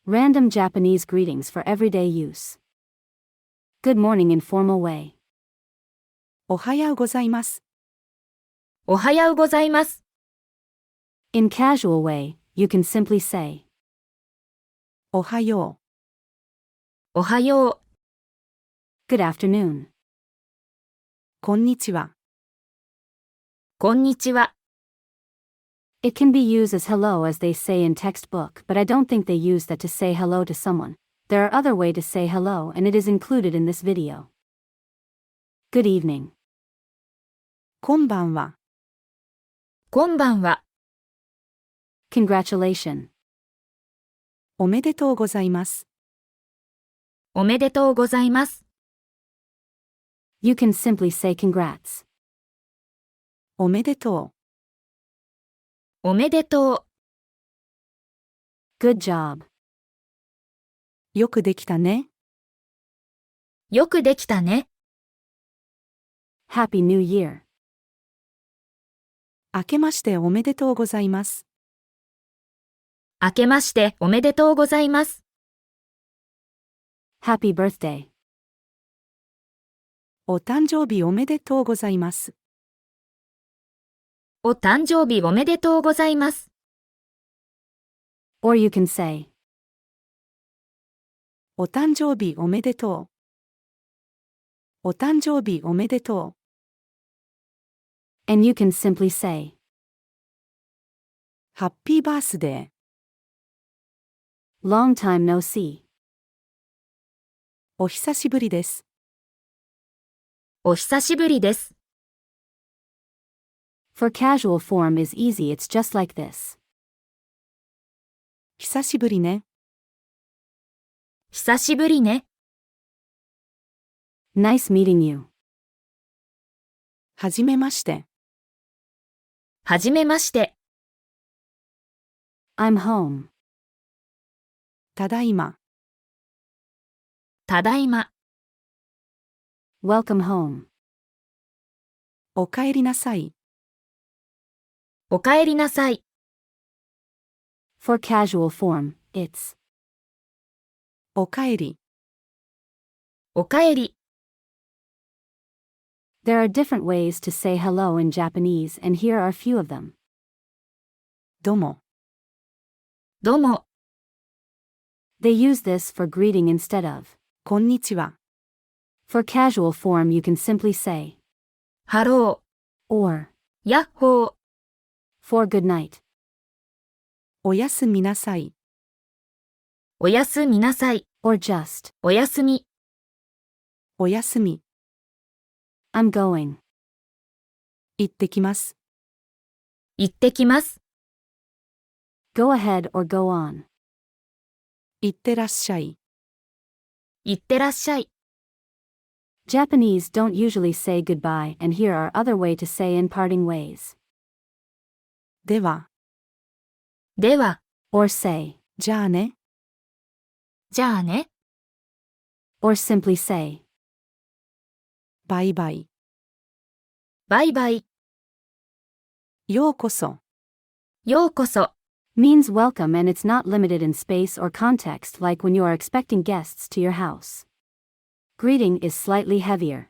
Random Japanese greetings for everyday use. Good morning in formal way. おはようございます。おはようございます。In casual way, you can simply say, おはよおはよう。 Good afternoon. う。こんにちは。こんにちは。It can be used as hello as they say in textbook, but I don't think they use that to say hello to someone. There are other way to say hello and it is included in this video. Good evening. こんばんは。こんばんは。Congratulations. おめでとうございます。おめでとうございます。You can simply say congrats. おめでとおめでと Good job. う。よくできたね。う。よくできたね。Happy New Year. 明けましておめでとうございます。明けましておめでとうございます。Happy birthday. お誕生日おめでとうございます。お誕生日おめでとうございます。Or you can say, お誕生日おめでとう。お誕生日おめでとう。 and you can simply say, ハッピーバースデー。 Long time no see. お久しぶりです。お久しぶりです。For casual form is easy, it's just like this. 久しぶりね。久しぶりね。Nice meeting you. はじめまして。はじめまして。I'm home. ただいま。ただいま。Welcome home. おかえりなさい。おかえりなさい。For casual form, it's おかえり。おかえり。There are different ways to say hello in Japanese, and here are a few of them. どうも。どうも。 They use this for greeting instead of. こんにちは。 For casual form, you can simply say, ハロ or ー。やっほー。 for good night. おやすみなさい。おやすみなさい。 Or just, おやすみ。おやすみ。 I'm going. 行ってきます。行ってきます。 Go ahead or go on. 行ってらっしゃい。行ってらっしゃい。 Japanese don't usually say goodbye, and here are other way to say in parting ways. では、では、 Or say, じゃあね。じゃあね。 or simply say, バイバイ。バイバイ。ようこそ。ようこそ。 means welcome, and it's not limited in space or context like when you are expecting guests to your house. Greeting is slightly heavier.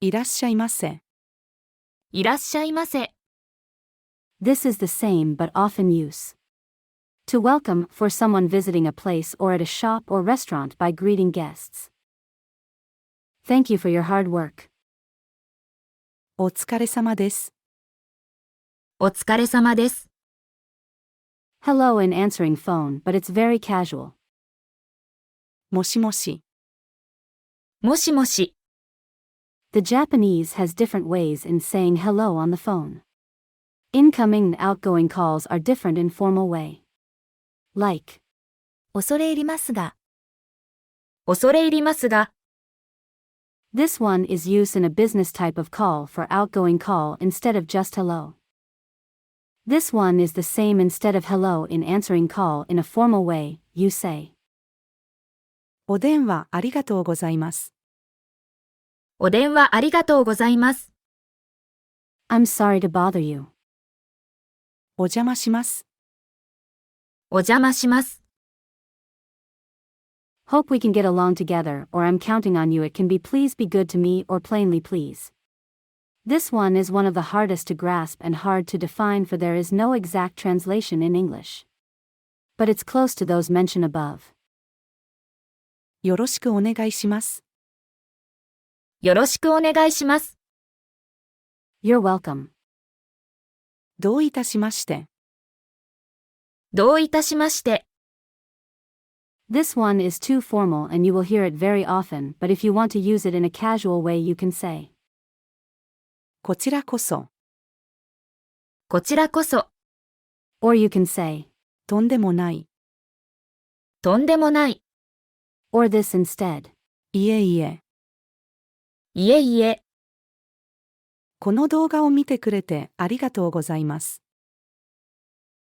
いらっしゃいませ。いらっしゃいませ。 This is the same but often use. To welcome for someone visiting a place or at a shop or restaurant by greeting guests. Thank you for your hard work. お疲れ様です。お疲れ様です。 Hello in answering phone, but it's very casual. もしもし。もしもし。 The Japanese has different ways in saying hello on the phone. Incoming and outgoing calls are different in formal way. Like, 恐れ入りますが。恐れ入りますが。 this one is used in a business type of call for outgoing call instead of just hello. This one is the same instead of hello in answering call in a formal way, you say. お電話ありがとうございます。お電話ありがとうございます。 I'm sorry to bother you. お邪魔します。お邪魔します。Hope we can get along together, or I'm counting on you. It can be please be good to me or plainly please. This one is one of the hardest to grasp and hard to define, for there is no exact translation in English. But it's close to those mentioned above. よろしくお願いします。よろしくお願いします。You're welcome. どういたしまして。どういたしまして。This one is too formal and you will hear it very often, but if you want to use it in a casual way you can say. こちらこそ。こちらこそ。Or you can say. とんでもない。とんでもない。Or this instead. いえいえ。いえいえ。この動画を見てくれてありがとうございます。